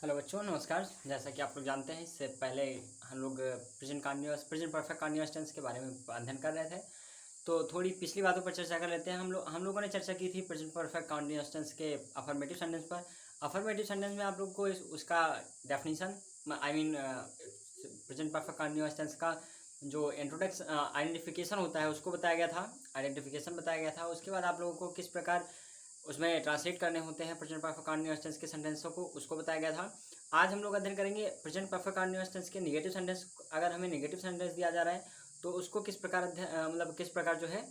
Hello बच्चों, नमस्कार। जैसा कि आप लोग जानते हैं, इससे पहले हम लोग प्रेजेंट परफेक्ट कंटीन्यूअस टेंस के बारे में अध्ययन कर रहे थे। तो थोड़ी पिछली बातों पर चर्चा कर लेते हैं। हम लोगों ने चर्चा की थी प्रेजेंट परफेक्ट कंटीन्यूअस टेंस के अफर्मेटिव सेंटेंस पर। अफर्मेटिव सेंटेंस में आप लोग को उसका definition, I mean present perfect continuous tense का जो इंट्रोडक्शन आइडेंटिफिकेशन होता है उसको बताया गया था। आइडेंटिफिकेशन बताया गया था। उसके बाद आप लोगों को किस प्रकार उसमें ट्रांसलेट करने होते हैं प्रेजेंट परफेक्ट कंटीन्यूअस टेंस के सेंटेंसों को, उसको बताया गया था। आज हम लोग अध्ययन करेंगे प्रेजेंट परफेक्ट कंटीन्यूअस टेंस के नेगेटिव सेंटेंस। अगर हमें नेगेटिव सेंटेंस दिया जा रहा है तो उसको किस प्रकार मतलब किस प्रकार जो है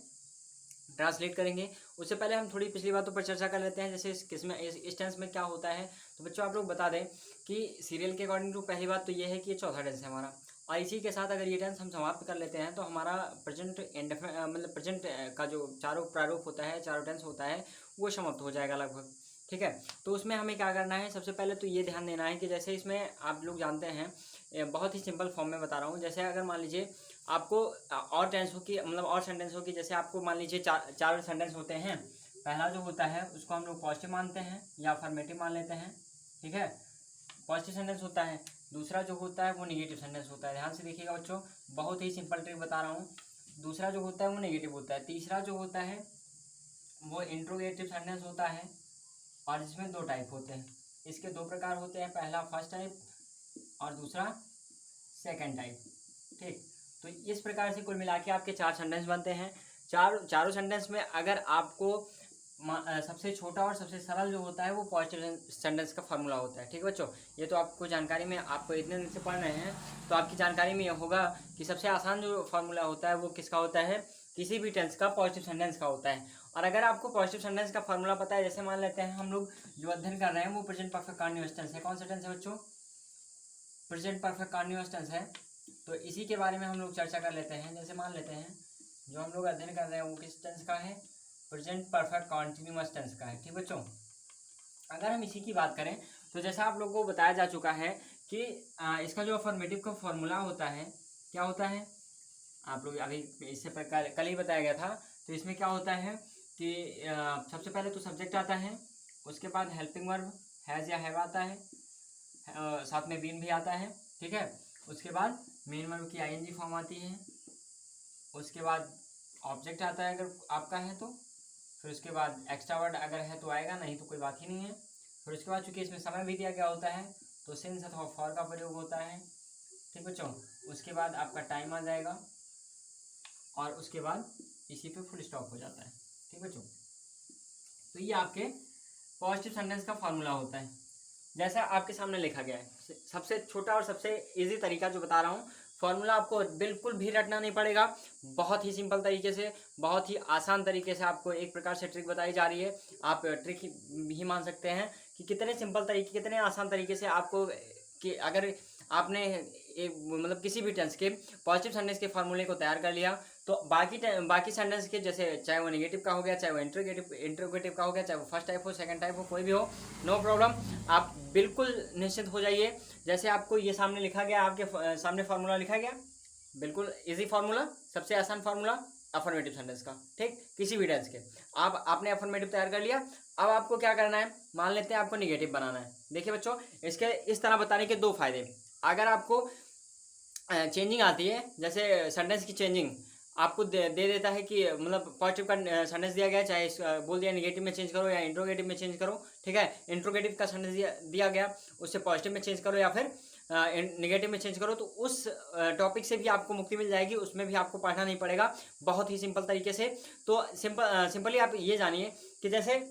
ट्रांसलेट करेंगे। उससे पहले हम थोड़ी पिछली बातों पर चर्चा कर लेते हैं। जैसे इस टेंस में क्या होता है। तो बच्चों आप लोग बता दें कि सीरियल के अकॉर्डिंग टू पहली बात तो ये है कि ये चौथा टेंस है हमारा, और इसी के साथ अगर ये टेंस हम समाप्त कर लेते हैं तो हमारा प्रेजेंट मतलब प्रेजेंट का जो चारों प्रारूप होता है, चारों टेंस होता है, वो समाप्त हो जाएगा लगभग। ठीक है, तो उसमें हमें क्या करना है, सबसे पहले तो ये ध्यान देना है कि जैसे इसमें आप लोग जानते हैं, बहुत ही सिंपल फॉर्म में बता रहा हूँ। जैसे अगर मान लीजिए आपको और टेंसों की मतलब और सेंटेंसों की, जैसे आपको मान लीजिए चार सेंटेंस होते हैं। पहला जो होता है उसको हम लोग पॉजिटिव मानते हैं या अफर्मेटिव मान लेते हैं। ठीक है, पॉजिटिव सेंटेंस होता है। दूसरा जो होता है वो नेगेटिव सेंटेंस होता है। ध्यान से देखिएगा बच्चों, बहुत ही सिंपल ट्रिक बता रहा हूँ। दूसरा जो होता है वो नेगेटिव होता है। तीसरा जो होता है वो इंट्रोगेटिव सेंटेंस होता है, और इसमें दो टाइप होते हैं। इसके दो प्रकार होते हैं, पहला फर्स्ट टाइप और दूसरा सेकंड टाइप। ठीक, तो इस प्रकार से कुल मिला के आपके चार सेंटेंस बनते हैं। चारों सेंटेंस में अगर आपको सबसे छोटा और सबसे सरल जो होता है वो पॉजिटिव सेंटेंस का फॉर्मूला होता है। ठीक है बच्चों, ये तो आपको जानकारी में, आपको इतने दिन से पढ़ रहे हैं तो आपकी जानकारी में यह होगा कि सबसे आसान जो फॉर्मूला होता है वो किसका होता है, किसी भी टेंस का पॉजिटिव सेंटेंस का होता है। और अगर आपको पॉजिटिव सेंटेंस का फॉर्मूला पता है, जैसे मान लेते हैं हम लोग जो अध्ययन कर रहे हैं वो प्रेजेंट परफेक्ट कंटीन्यूअस टेंस है। कौन सा टेंस है बच्चों? प्रेजेंट परफेक्ट कंटीन्यूअस टेंस है। तो इसी के बारे में हम लोग चर्चा कर लेते हैं। जैसे मान लेते हैं जो हम लोग अध्ययन कर रहे हैं वो किस टेंस का है, प्रेजेंट परफेक्ट कंटीन्यूअस टेंस का है। ठीक बच्चों, अगर हम इसी की बात करें तो जैसा आप लोगों को बताया जा चुका है कि इसका जो अफर्मेटिव का फॉर्मूला होता है, क्या होता है, आप लोग अभी इससे कल ही बताया गया था। तो इसमें क्या होता है कि सबसे पहले तो सब्जेक्ट आता है, उसके बाद हेल्पिंग वर्ब हैज़ या हैव आता है, साथ में बीन भी आता है। ठीक है, उसके बाद मेन वर्ब की आईएनजी फॉर्म आती है, उसके बाद ऑब्जेक्ट आता है अगर आपका है तो, फिर उसके बाद एक्स्ट्रा वर्ड अगर है तो आएगा, नहीं तो कोई बात ही नहीं है। फिर उसके बाद चूंकि इसमें समय भी दिया गया होता है तो सिंस अथवा फॉर का प्रयोग होता है। ठीक बच्चों, उसके बाद आपका टाइम आ जाएगा और उसके बाद इसी पे फुल स्टॉप हो जाता है। ठीक बच्चों, तो ये आपके पॉजिटिव सेंटेंस का फॉर्मूला होता है, जैसा आपके सामने लिखा गया है। सबसे छोटा और सबसे इजी तरीका जो बता रहा हूँ, फॉर्मूला आपको बिल्कुल भी रटना नहीं पड़ेगा। बहुत ही सिंपल तरीके से, बहुत ही आसान तरीके से आपको एक प्रकार से ट्रिक बताई जा रही है। आप ट्रिक ही मान सकते हैं कि कितने सिंपल तरीके, कितने आसान तरीके से आपको, कि अगर आपने एक मतलब किसी भी टेंस के पॉजिटिव सेंटेंस के फॉर्मूले को तैयार कर लिया तो बाकी सेंटेंस के, जैसे चाहे वो नेगेटिव का हो गया, चाहे वो इंट्रोगेटिव का हो गया, चाहे वो फर्स्ट टाइप हो, सेकंड टाइप हो, कोई भी हो, नो प्रॉब्लम। आप बिल्कुल निश्चित हो जाइए। जैसे आपको ये सामने लिखा गया, आपके सामने फार्मूला लिखा गया, बिल्कुल इजी फार्मूला, सबसे आसान फार्मूला अफर्मेटिव सेंटेंस का। ठीक, किसी भी टेंस के आपने अफर्मेटिव तैयार कर लिया। अब आपको क्या करना है, मान लेते हैं आपको नेगेटिव बनाना है। देखिए बच्चों, इसके इस तरह बताने के दो फायदे। अगर आपको चेंजिंग आती है, जैसे सेंटेंस की चेंजिंग आपको दे देता है कि मतलब पॉजिटिव का सेंटेंस दिया गया, चाहे बोल दिया नेगेटिव में चेंज करो या इंट्रोगेटिव में चेंज करो। ठीक है, इंट्रोगेटिव का सेंटेंस दिया गया, उससे पॉजिटिव में चेंज करो या फिर नेगेटिव में चेंज करो, तो उस टॉपिक से भी आपको मुक्ति मिल जाएगी। उसमें भी आपको पढ़ना नहीं पड़ेगा, बहुत ही सिंपल तरीके से। तो सिंपली आप ये जानिए कि जैसे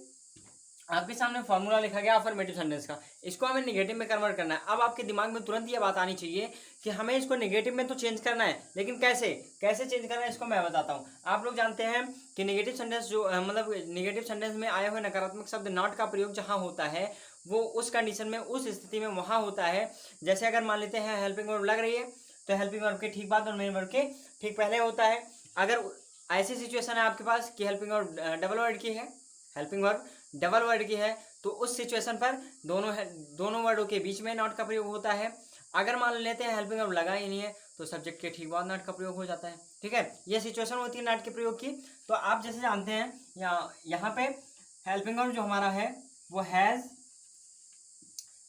आपके सामने फॉर्मूला लिखा गया अफर्मेटिव सेंटेंस का, इसको हमें नेगेटिव में कन्वर्ट करना है। अब आपके दिमाग में तुरंत ये बात आनी चाहिए कि हमें इसको नेगेटिव में तो चेंज करना है, लेकिन कैसे कैसे चेंज करना है इसको मैं बताता हूँ। आप लोग जानते हैं कि नेगेटिव सेंटेंस जो मतलब नेगेटिव सेंटेंस में आए हुए नकारात्मक शब्द नॉट का प्रयोग जहाँ होता है वो उस कंडीशन में, उस स्थिति में वहाँ होता है। जैसे अगर मान लेते हैं हेल्पिंग वर्ब लग रही है तो हेल्पिंग वर्ब के ठीक बाद और मेन वर्ब के ठीक पहले होता है। अगर ऐसी सिचुएशन है आपके पास कि हेल्पिंग वर्ब डबल वर्ड की है, हेल्पिंग वर्ब डबल वर्ड की है, तो उस सिचुएशन पर दोनों वर्डों के बीच में नॉट का प्रयोग होता है। अगर मान लेते हैं हेल्पिंग वर्ब लगा ही नहीं है तो सब्जेक्ट के ठीक बाद नॉट का प्रयोग हो जाता है। ठीक है, ये सिचुएशन होती है नॉट के प्रयोग की। तो आप जैसे जानते हैं यहाँ पे हेल्पिंग वर्ब जो हमारा है वो हैज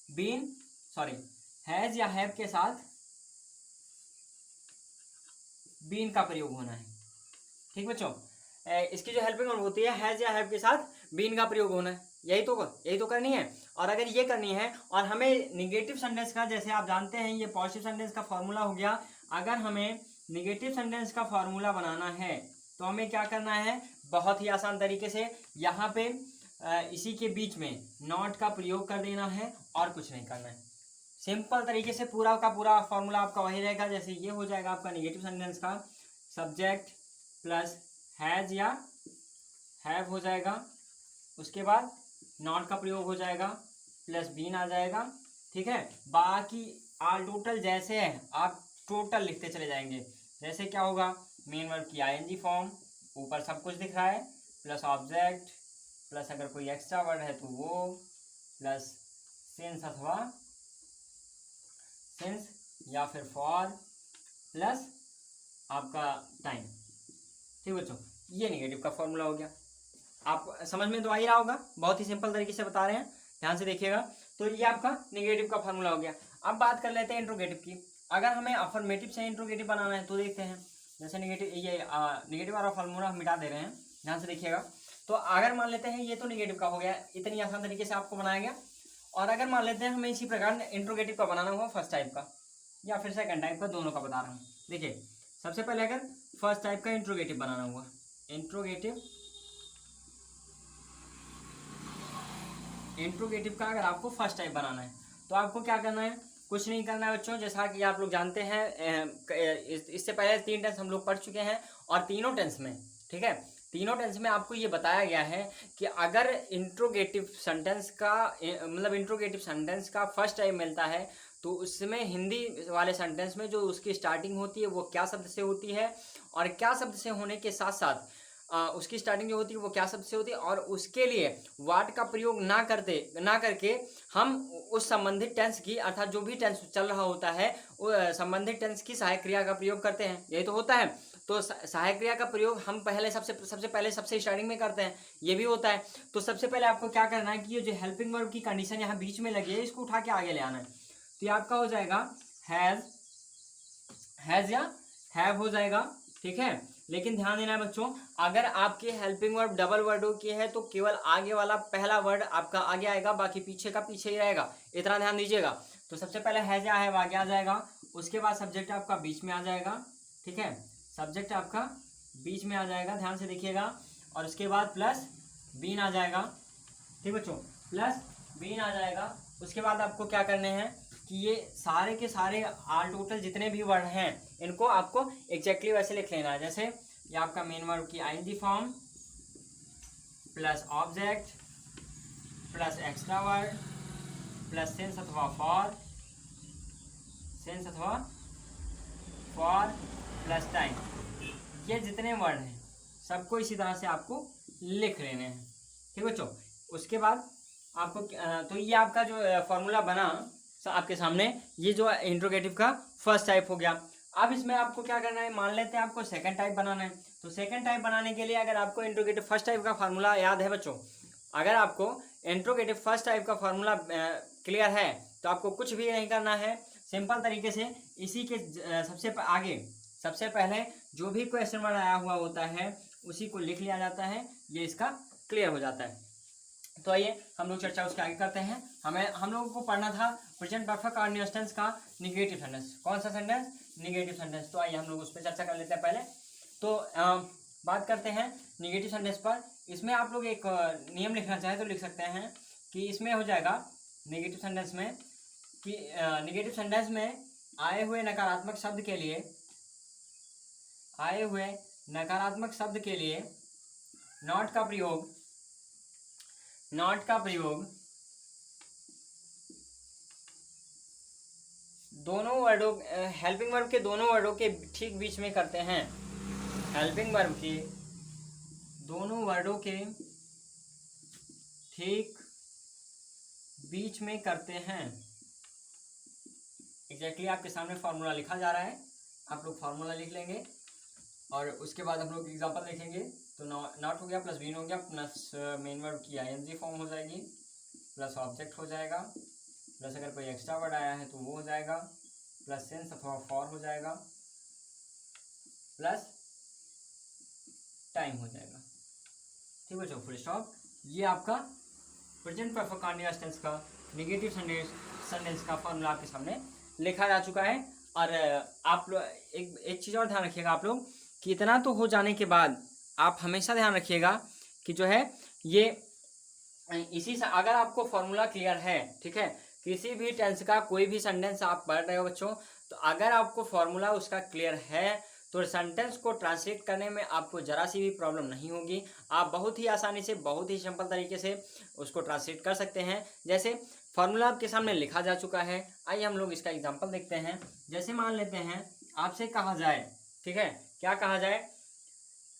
बीन हैज या हैव के साथ बीन का प्रयोग होना है। ठीक बच्चों, इसकी जो हेल्पिंग वर्ब होती है हैज या हैव के साथ बीन का प्रयोग होना है, यही तो करनी है। और अगर ये करनी है और हमें निगेटिव सेंटेंस का, जैसे आप जानते हैं ये पॉजिटिव सेंटेंस का फॉर्मूला हो गया, अगर हमें निगेटिव सेंटेंस का फॉर्मूला बनाना है तो हमें क्या करना है, बहुत ही आसान तरीके से यहाँ पे इसी के बीच में नॉट का प्रयोग कर देना है और कुछ नहीं करना है। सिंपल तरीके से पूरा का पूरा फॉर्मूला आपका वही रहेगा। जैसे ये हो जाएगा आपका निगेटिव सेंटेंस का सब्जेक्ट प्लस हैज या हैव हो जाएगा, उसके बाद नॉट का प्रयोग हो जाएगा प्लस बीन आ जाएगा। ठीक है, बाकी आल टोटल जैसे है आप टोटल लिखते चले जाएंगे। जैसे क्या होगा, मेन वर्ब की आईएनजी फॉर्म, ऊपर सब कुछ दिख रहा है, प्लस ऑब्जेक्ट प्लस अगर कोई एक्स्ट्रा वर्ड है तो वो, प्लस सिंस अथवा सिंस या फिर फॉर, प्लस आपका टाइम। ठीक बच्चों, ये नेगेटिव का फॉर्मूला हो गया। आप समझ में तो आ ही रहा होगा, बहुत ही सिंपल तरीके से बता रहे हैं, ध्यान से देखिएगा। तो ये आपका नेगेटिव का फॉर्मूला हो गया। अब बात कर लेते हैं इंट्रोगेटिव की। अगर हमें अफर्मेटिव से इंट्रोगेटिव बनाना है तो देखते हैं। जैसे नेगेटिव वाला फॉर्मूला हम मिटा दे रहे हैं, ध्यान से देखिएगा। तो अगर मान लेते हैं ये तो नेगेटिव का हो गया, इतनी आसान तरीके से आपको बनाया गया। और अगर मान लेते हैं हमें इसी प्रकार इंट्रोगेटिव का बनाना हुआ, फर्स्ट टाइप का या फिर सेकंड टाइप का, दोनों का बता रहा हूँ। देखिए, सबसे पहले अगर फर्स्ट टाइप का इंट्रोगेटिव बनाना हुआ, इंट्रोगेटिव का अगर आपको फर्स्ट टाइप बनाना है तो आपको क्या करना है, कुछ नहीं करना है बच्चों। जैसा कि आप लोग जानते हैं, इससे पहले 3 टेंस हम लोग पढ़ चुके हैं और तीनों टेंस में, ठीक है, तीनों टेंस में आपको ये बताया गया है कि अगर इंट्रोगेटिव सेंटेंस का मतलब इंट्रोगेटिव सेंटेंस का फर्स्ट टाइप मिलता है तो उसमें हिंदी वाले सेंटेंस में जो उसकी स्टार्टिंग होती है वो क्या शब्द से होती है, और क्या शब्द से होने के साथ साथ उसकी स्टार्टिंग जो होती है वो क्या शब्द से होती है, और उसके लिए वाट का प्रयोग ना करके हम उस संबंधित टेंस की, अर्थात जो भी टेंस चल रहा होता है संबंधित टेंस की सहायक क्रिया का प्रयोग करते हैं। यही तो होता है। तो सहायक क्रिया का प्रयोग हम पहले सबसे स्टार्टिंग में करते हैं, ये भी होता है। तो सबसे पहले आपको क्या करना है कि ये जो हेल्पिंग वर्ब की कंडीशन यहाँ बीच में लगी है इसको उठा के आगे ले आना है। तो ये आपका हो जाएगा हैज या हैव हो जाएगा। ठीक है, लेकिन ध्यान देना है बच्चों, अगर आपके हेल्पिंग वर्ब डबल वर्डों की है तो केवल आगे वाला पहला वर्ड आपका आगे आएगा, बाकी पीछे का पीछे ही रहेगा, इतना ध्यान दीजिएगा। तो सबसे पहले हैज या हैव आगे आ जाएगा, उसके बाद सब्जेक्ट आपका बीच में आ जाएगा। ठीक है, सब्जेक्ट आपका बीच में आ जाएगा, ध्यान से देखिएगा, और उसके बाद प्लस बीन आ जाएगा। ठीक बच्चों, प्लस बीन आ जाएगा। उसके बाद आपको क्या करने हैं कि ये सारे के सारे आल टोटल जितने भी वर्ड हैं इनको आपको एग्जैक्टली वैसे लिख लेना है। जैसे ये आपका मेन वर्ब की ING form plus object plus extra word plus since अथवा फॉर प्लस टाइम, ये जितने वर्ड हैं सबको इसी तरह से आपको लिख लेने हैं। ठीक बच्चों, उसके बाद आपको तो ये आपका जो फॉर्मूला बना आपके सामने, ये जो इंट्रोगेटिव का फर्स्ट टाइप हो गया। अब इसमें आपको क्या करना है, मान लेते हैं आपको सेकंड टाइप बनाना है। तो सेकंड टाइप बनाने के लिए अगर आपको इंट्रोगेटिव फर्स्ट टाइप का फार्मूला याद है बच्चों, अगर आपको इंट्रोगेटिव फर्स्ट टाइप का फार्मूला क्लियर है तो आपको कुछ भी नहीं करना है। सिंपल तरीके से इसी के सबसे पहले जो भी क्वेश्चन वर्ड आया हुआ होता है उसी को लिख लिया जाता है, ये इसका क्लियर हो जाता है। तो आइए हम लोग चर्चा उसके आगे करते हैं। हम लोगों को पढ़ना था प्रेजेंट परफेक्ट कंटीन्यूअस टेंस का निगेटिव सेंटेंस। कौन सा सेंटेंस? Negative sentence. तो आइए हम लोग उस पर चर्चा कर लेते हैं। पहले तो बात करते हैं निगेटिव सेंटेंस पर। इसमें आप लोग एक नियम लिखना चाहें तो लिख सकते हैं कि इसमें हो जाएगा निगेटिव सेंटेंस में कि निगेटिव सेंटेंस में आए हुए नकारात्मक शब्द के लिए नॉट का प्रयोग दोनों वर्डों हेल्पिंग वर्ब के दोनों वर्डों के ठीक बीच में करते हैं। हेल्पिंग वर्ब के दोनों वर्डों के ठीक बीच में करते हैं। एग्जैक्टली आपके सामने फॉर्मूला लिखा जा रहा है, आप लोग फॉर्मूला लिख लेंगे और उसके बाद हम लोग एग्जांपल लिखेंगे। तो नॉट हो गया प्लस बीन हो गया प्लस मेन वर्ब की आईएनजी फॉर्म हो जाएगी प्लस ऑब्जेक्ट हो जाएगा प्लस अगर कोई एक्स्ट्रा वर्ड आया है तो वो हो जाएगा, प्लस सिंस अथवा फॉर हो जाएगा, प्लस टाइम हो जाएगा। ठीक बच्चों, फुल स्टॉप। ये आपका प्रेजेंट परफेक्ट कंटीन्यूअस टेंस का नेगेटिव सेंटेंस का फॉर्मूला आपके सामने लिखा जा चुका है। और आप लोग एक चीज़ और ध्यान रखिएगा आप लोग कि इतना तो हो जाने के बाद आप हमेशा ध्यान रखिएगा कि जो है ये इसी से अगर आपको फॉर्मूला क्लियर है, ठीक है, किसी भी टेंस का कोई भी सेंटेंस आप पढ़ रहे हो बच्चों, तो अगर आपको फॉर्मूला उसका क्लियर है तो सेंटेंस को ट्रांसलेट करने में आपको ज़रा सी भी प्रॉब्लम नहीं होगी। आप बहुत ही आसानी से, बहुत ही सिंपल तरीके से उसको ट्रांसलेट कर सकते हैं। जैसे फॉर्मूला आपके सामने लिखा जा चुका है, आइए हम लोग इसका एग्जांपल देखते हैं। जैसे मान लेते हैं आपसे कहा जाए, ठीक है, क्या कहा जाए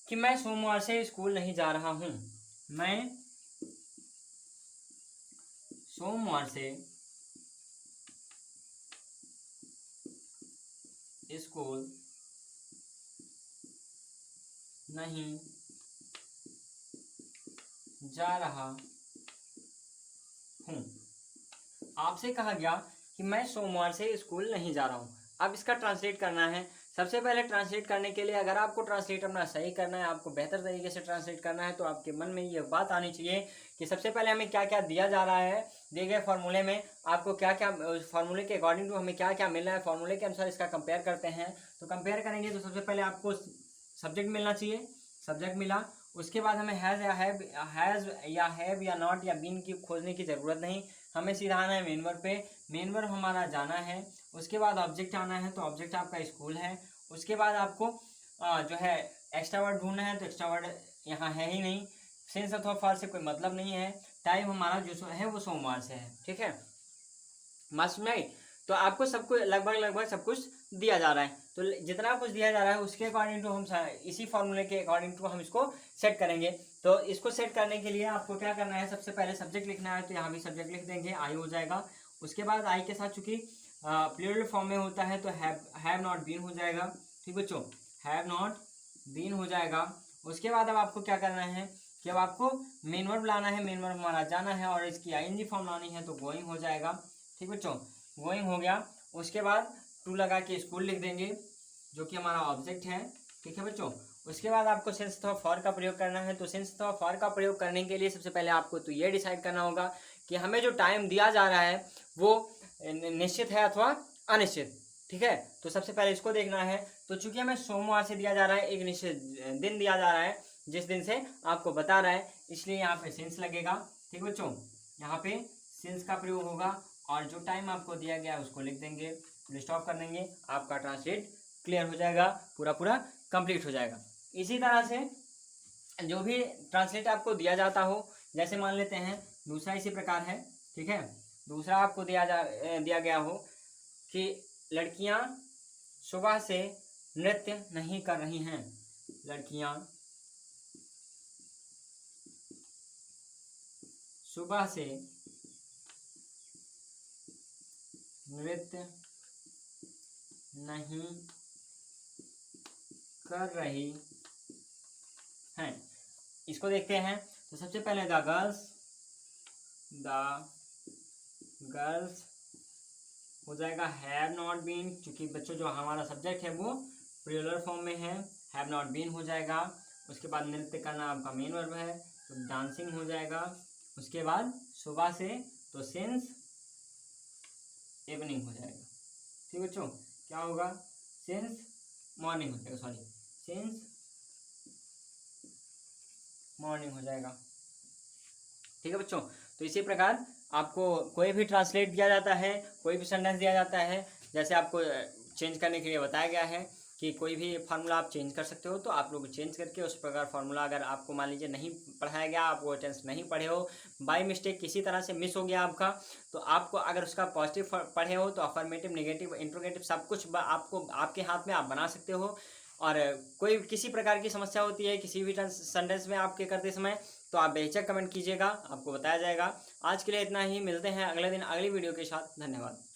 कि मैं सोमवार से स्कूल नहीं जा रहा हूँ, मैं सोमवार से स्कूल नहीं जा रहा हूँ। आपसे कहा गया कि मैं सोमवार से स्कूल नहीं जा रहा हूँ। अब इसका ट्रांसलेट करना है। सबसे पहले ट्रांसलेट करने के लिए, अगर आपको ट्रांसलेट अपना सही करना है, आपको बेहतर तरीके से ट्रांसलेट करना है, तो आपके मन में ये बात आनी चाहिए कि सबसे पहले हमें क्या क्या दिया जा रहा है, दिए गए फार्मूले में आपको क्या क्या, फार्मूले के अकॉर्डिंग टू हमें क्या क्या मिल रहा है, फार्मूले के अनुसार इसका कंपेयर करते हैं। तो कंपेयर करेंगे तो सबसे पहले आपको सब्जेक्ट मिलना चाहिए, सब्जेक्ट मिला। उसके बाद हमें हैज़ या हैव या नॉट या बीन की खोजने की ज़रूरत नहीं, हमें सीधा आना है मेन वर्ब पे, मेन वर्ब हमारा जाना है। उसके बाद ऑब्जेक्ट आना है, तो ऑब्जेक्ट आपका स्कूल है। उसके बाद आपको जो है एक्स्ट्रा वर्ड ढूंढना है, तो एक्स्ट्रा वर्ड यहाँ है ही नहीं, सिंस अथवा फॉर से कोई मतलब नहीं है। टाइम हमारा जो है वो सोमवार से है, ठीक है, मस्ट में। तो आपको सब कुछ लगभग सब कुछ दिया जा रहा है, तो जितना कुछ दिया जा रहा है उसके अकॉर्डिंग टू हम इसी फॉर्मूले के अकॉर्डिंग टू हम इसको सेट करेंगे। तो इसको सेट करने के लिए आपको क्या करना है, सबसे पहले सब्जेक्ट लिखना है, तो यहाँ भी सब्जेक्ट लिख देंगे, आई हो जाएगा। उसके बाद आई के साथ चूंकि प्लूरल फॉर्म में होता है तो हैव नॉट बीन हो जाएगा। ठीक बच्चों, हैव नॉट बीन हो जाएगा। उसके बाद अब आपको क्या करना है कि अब आपको मेन वर्ब लाना है, मेन वर्ब हमारा जाना है, और इसकी आईएनजी फॉर्म लानी है, तो गोइंग हो जाएगा। ठीक बच्चों, गोइंग हो गया। उसके बाद टू लगा के स्कूल लिख देंगे, जो कि हमारा ऑब्जेक्ट है। ठीक है बच्चों, उसके बाद आपको सिंस अथवा फॉर का प्रयोग करना है। तो सिंस अथवा फॉर का प्रयोग करने के लिए सबसे पहले आपको तो ये डिसाइड करना होगा कि हमें जो टाइम दिया जा रहा है वो निश्चित है अथवा अनिश्चित। ठीक है, तो सबसे पहले इसको देखना है। तो चूंकि हमें सोमवार से दिया जा रहा है, एक निश्चित दिन दिया जा रहा है जिस दिन से आपको बता रहा है, इसलिए यहाँ पे सिंस लगेगा। ठीक बच्चों, यहाँ पे सिंस का प्रयोग होगा, और जो टाइम आपको दिया गया है उसको लिख देंगे, फुल स्टॉप कर देंगे, आपका ट्रांसलेट क्लियर हो जाएगा, पूरा कंप्लीट हो जाएगा। इसी तरह से जो भी ट्रांसलेट आपको दिया जाता हो, जैसे मान लेते हैं दूसरा इसी प्रकार है। ठीक है, दूसरा आपको दिया गया हो कि लड़कियां सुबह से नृत्य नहीं कर रही हैं, लड़कियां सुबह से नृत्य नहीं कर रही हैं। इसको देखते हैं। तो सबसे पहले द गर्ल्स हो जाएगा हैव नॉट बीन, क्योंकि बच्चों जो हमारा सब्जेक्ट है वो प्लूरल फॉर्म में है, हैव नॉट बीन हो जाएगा। उसके बाद नृत्य करना आपका मेन वर्ब है, तो डांसिंग हो जाएगा। उसके बाद सुबह से, तो सिंस इवनिंग हो जाएगा। ठीक बच्चों, क्या होगा, सिंस मॉर्निंग हो जाएगा, सॉरी सिंस मॉर्निंग हो जाएगा। ठीक है बच्चों, तो इसी प्रकार आपको कोई भी ट्रांसलेट दिया जाता है, कोई भी सेंटेंस दिया जाता है, जैसे आपको चेंज करने के लिए बताया गया है कि कोई भी फार्मूला आप चेंज कर सकते हो, तो आप लोग चेंज करके उस प्रकार फार्मूला, अगर आपको मान लीजिए नहीं पढ़ाया गया, आप वो टेंस नहीं पढ़े हो, बाय मिस्टेक किसी तरह से मिस हो गया आपका, तो आपको अगर उसका पॉजिटिव पढ़े हो तो अफर्मेटिव, नेगेटिव, इंट्रोगेटिव सब कुछ आपको आपके हाथ में आप बना सकते हो। और कोई किसी प्रकार की समस्या होती है किसी भी सेंटेंस में आपके करते समय, तो आप बेहिचक कमेंट कीजिएगा, आपको बताया जाएगा। आज के लिए इतना ही, मिलते हैं अगले दिन अगली वीडियो के साथ। धन्यवाद।